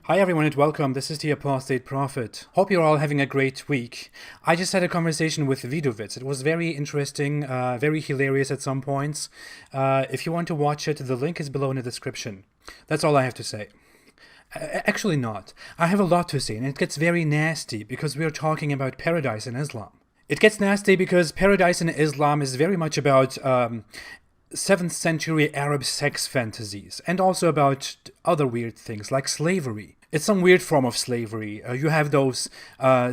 Hi everyone and welcome. This is the Apostate Prophet. Hope you're all having a great week. I just had a conversation with Vidovitz. It was very interesting, very hilarious at some points. If you want to watch it, the link is below in the description. That's all I have to say. Actually not. I have a lot to say, and it gets very nasty because we are talking about paradise in Islam. It gets nasty because paradise in Islam is very much about 7th century Arab sex fantasies, and also about other weird things like slavery. It's some weird form of slavery. You have those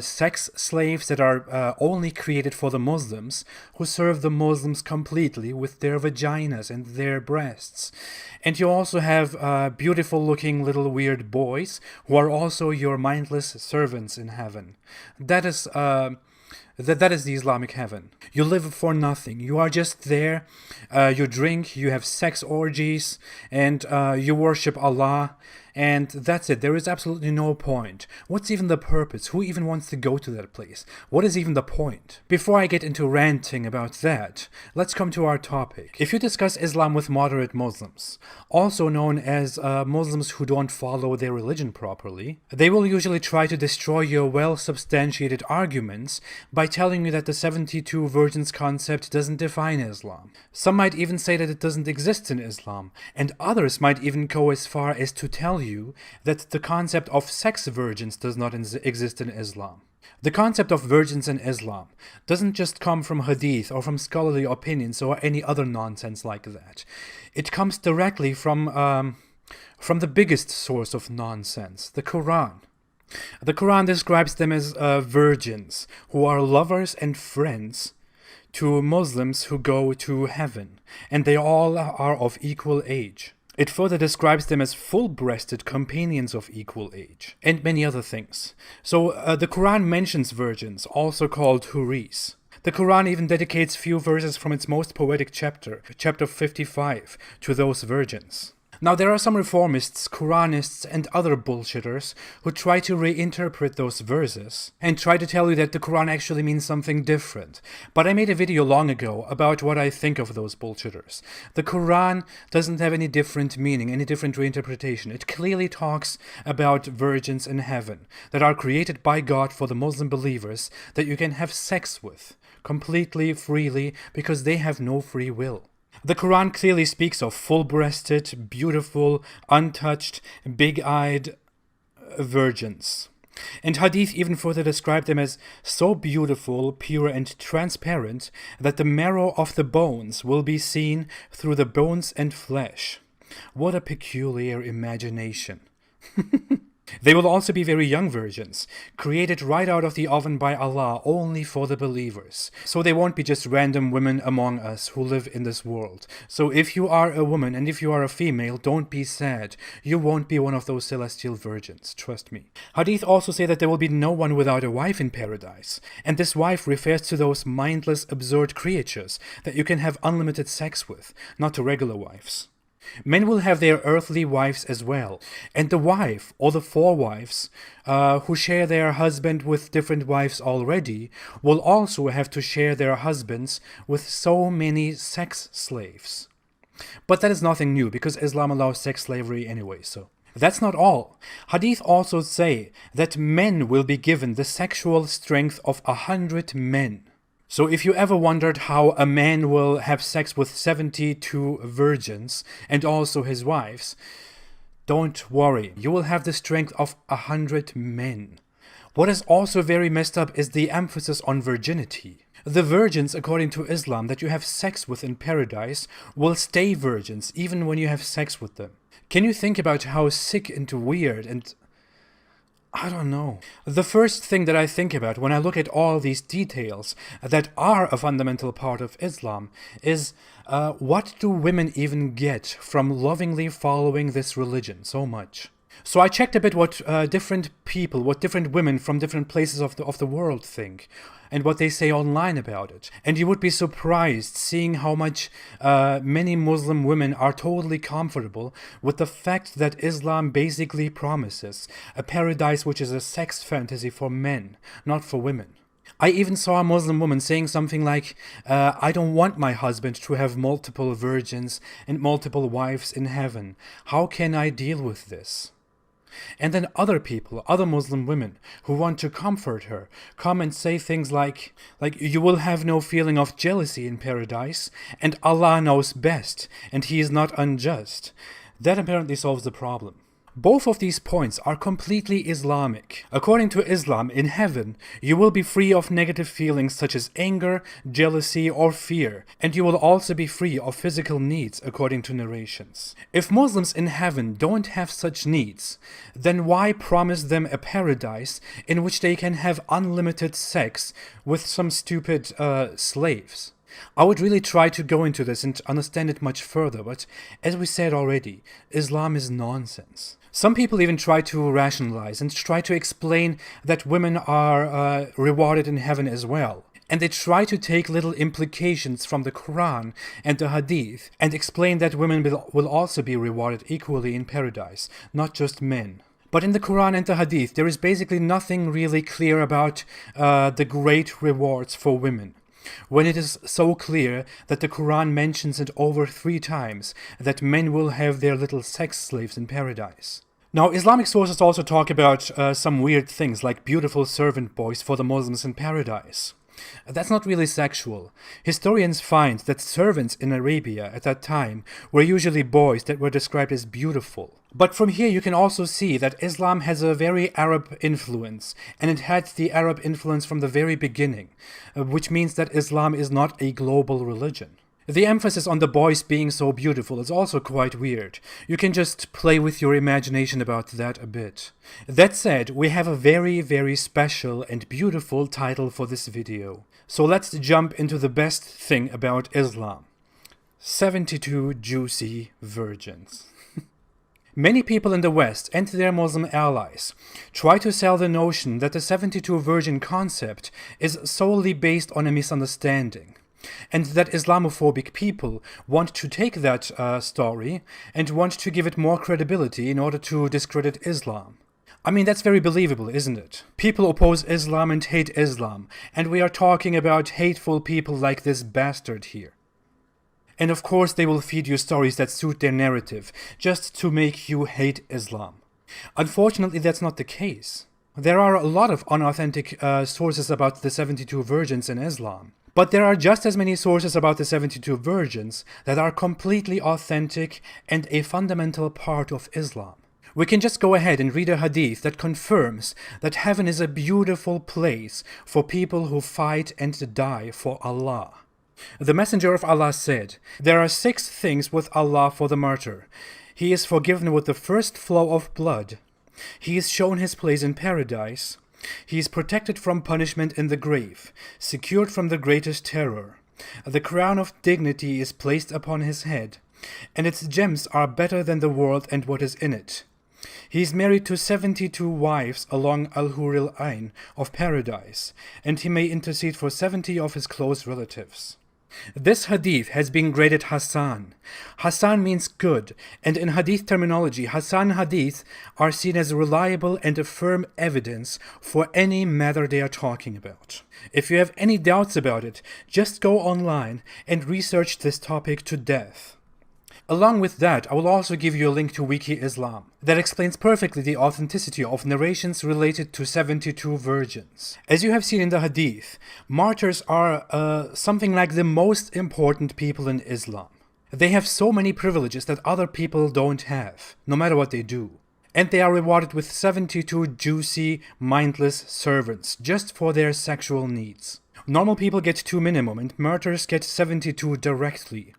sex slaves that are only created for the Muslims, who serve the Muslims completely with their vaginas and their breasts. And you also have beautiful looking little weird boys who are also your mindless servants in heaven. That is the Islamic heaven. You live for nothing. You are just there. You drink, you have sex orgies, and you worship Allah. And that's it. There is absolutely no point. What's even the purpose? Who even wants to go to that place? What is even the point? Before I get into ranting about that, let's come to our topic. If you discuss Islam with moderate Muslims, also known as Muslims who don't follow their religion properly, they will usually try to destroy your well-substantiated arguments by telling you that the 72 virgins concept doesn't define Islam. Some might even say that it doesn't exist in Islam, and others might even go as far as to tell you that the concept of sex virgins does not exist in Islam. The concept of virgins in Islam doesn't just come from hadith or from scholarly opinions or any other nonsense like that. It comes directly from the biggest source of nonsense, the Quran. The Quran describes them as virgins who are lovers and friends to Muslims who go to heaven, and they all are of equal age. It further describes them as full-breasted companions of equal age, and many other things. So the Quran mentions virgins, also called huris. The Quran even dedicates few verses from its most poetic chapter, chapter 55, to those virgins. Now, there are some reformists, Quranists, and other bullshitters who try to reinterpret those verses and try to tell you that the Quran actually means something different. But I made a video long ago about what I think of those bullshitters. The Quran doesn't have any different meaning, any different reinterpretation. It clearly talks about virgins in heaven that are created by God for the Muslim believers that you can have sex with completely, freely, because they have no free will. The Quran clearly speaks of full-breasted, beautiful, untouched, big-eyed virgins. And Hadith even further described them as so beautiful, pure, and transparent that the marrow of the bones will be seen through the bones and flesh. What a peculiar imagination. They will also be very young virgins, created right out of the oven by Allah only for the believers. So they won't be just random women among us who live in this world. So if you are a woman and if you are a female, don't be sad. You won't be one of those celestial virgins, trust me. Hadith also say that there will be no one without a wife in paradise. And this wife refers to those mindless, absurd creatures that you can have unlimited sex with, not to regular wives. Men will have their earthly wives as well, and the wife, or the 4 wives, who share their husband with different wives already, will also have to share their husbands with so many sex slaves. But that is nothing new, because Islam allows sex slavery anyway, so. That's not all. Hadith also say that men will be given the sexual strength of 100 men. So if you ever wondered how a man will have sex with 72 virgins and also his wives, don't worry, you will have the strength of 100 men. What is also very messed up is the emphasis on virginity. The virgins, according to Islam, that you have sex with in paradise will stay virgins even when you have sex with them. Can you think about how sick and weird and I don't know. The first thing that I think about when I look at all these details that are a fundamental part of Islam is what do women even get from lovingly following this religion so much? So I checked a bit what different people, what different women from different places of the world think, and what they say online about it. And you would be surprised seeing how much many Muslim women are totally comfortable with the fact that Islam basically promises a paradise which is a sex fantasy for men, not for women. I even saw a Muslim woman saying something like, I don't want my husband to have multiple virgins and multiple wives in heaven. How can I deal with this? And then other people, other Muslim women who want to comfort her, come and say things like you will have no feeling of jealousy in paradise, and Allah knows best, and He is not unjust. That apparently solves the problem. Both of these points are completely Islamic. According to Islam, in heaven, you will be free of negative feelings such as anger, jealousy, or fear, and you will also be free of physical needs, according to narrations. If Muslims in heaven don't have such needs, then why promise them a paradise in which they can have unlimited sex with some stupid slaves? I would really try to go into this and understand it much further, but as we said already, Islam is nonsense. Some people even try to rationalize and try to explain that women are rewarded in heaven as well. And they try to take little implications from the Quran and the Hadith and explain that women will also be rewarded equally in paradise, not just men. But in the Quran and the Hadith, there is basically nothing really clear about the great rewards for women, when it is so clear that the Quran mentions it over 3 times that men will have their little sex slaves in paradise. Now, Islamic sources also talk about some weird things like beautiful servant boys for the Muslims in paradise. That's not really sexual. Historians find that servants in Arabia at that time were usually boys that were described as beautiful. But from here you can also see that Islam has a very Arab influence, and it had the Arab influence from the very beginning, which means that Islam is not a global religion. The emphasis on the boys being so beautiful is also quite weird. You can just play with your imagination about that a bit. That said, we have a very, very special and beautiful title for this video. So let's jump into the best thing about Islam. 72 juicy virgins. Many people in the West and their Muslim allies try to sell the notion that the 72 virgin concept is solely based on a misunderstanding, and that Islamophobic people want to take that story and want to give it more credibility in order to discredit Islam. I mean, that's very believable, isn't it? People oppose Islam and hate Islam, and we are talking about hateful people like this bastard here. And of course they will feed you stories that suit their narrative, just to make you hate Islam. Unfortunately, that's not the case. There are a lot of unauthentic sources about the 72 virgins in Islam. But there are just as many sources about the 72 virgins that are completely authentic and a fundamental part of Islam. We can just go ahead and read a hadith that confirms that heaven is a beautiful place for people who fight and die for Allah. The Messenger of Allah said, "There are 6 things with Allah for the martyr. He is forgiven with the first flow of blood. He is shown his place in paradise. He is protected from punishment in the grave, secured from the greatest terror. The crown of dignity is placed upon his head, and its gems are better than the world and what is in it. He is married to 72 wives along Al-Huril Ain of paradise, and he may intercede for 70 of his close relatives." This hadith has been graded Hassan. Hassan means good, and in hadith terminology, Hassan hadith are seen as reliable and a firm evidence for any matter they are talking about. If you have any doubts about it, just go online and research this topic to death. Along with that, I will also give you a link to Wiki Islam that explains perfectly the authenticity of narrations related to 72 virgins. As you have seen in the hadith, martyrs are something like the most important people in Islam. They have so many privileges that other people don't have, no matter what they do. And they are rewarded with 72 juicy, mindless servants just for their sexual needs. Normal people get 2 minimum, and martyrs get 72 directly.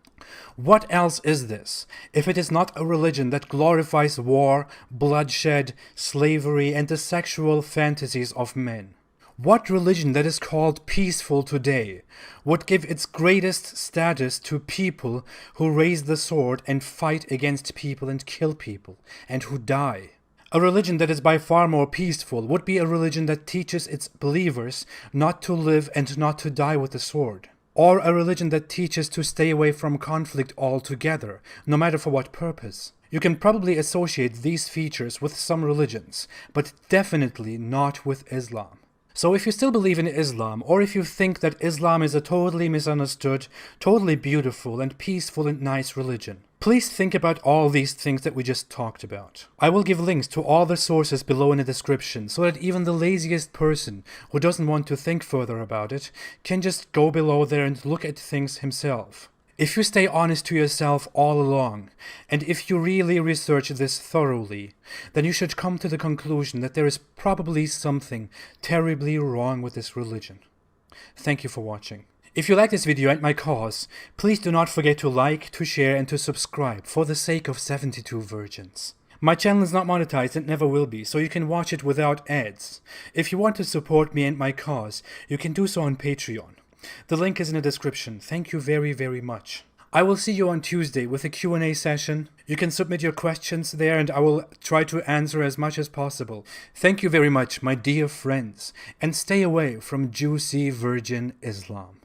What else is this, if it is not a religion that glorifies war, bloodshed, slavery, and the sexual fantasies of men? What religion that is called peaceful today would give its greatest status to people who raise the sword and fight against people and kill people, and who die? A religion that is by far more peaceful would be a religion that teaches its believers not to live and not to die with the sword. Or a religion that teaches to stay away from conflict altogether, no matter for what purpose. You can probably associate these features with some religions, but definitely not with Islam. So if you still believe in Islam, or if you think that Islam is a totally misunderstood, totally beautiful and peaceful and nice religion, Please think about all these things that we just talked about. I will give links to all the sources below in the description so that even the laziest person who doesn't want to think further about it can just go below there and look at things himself. If you stay honest to yourself all along, and if you really research this thoroughly, then you should come to the conclusion that there is probably something terribly wrong with this religion. Thank you for watching. If you like this video and my cause, please do not forget to like, to share, and to subscribe for the sake of 72 virgins. My channel is not monetized and never will be, so you can watch it without ads. If you want to support me and my cause, you can do so on Patreon. The link is in the description. Thank you very, very much. I will see you on Tuesday with a Q&A session. You can submit your questions there and I will try to answer as much as possible. Thank you very much, my dear friends, and stay away from juicy virgin Islam.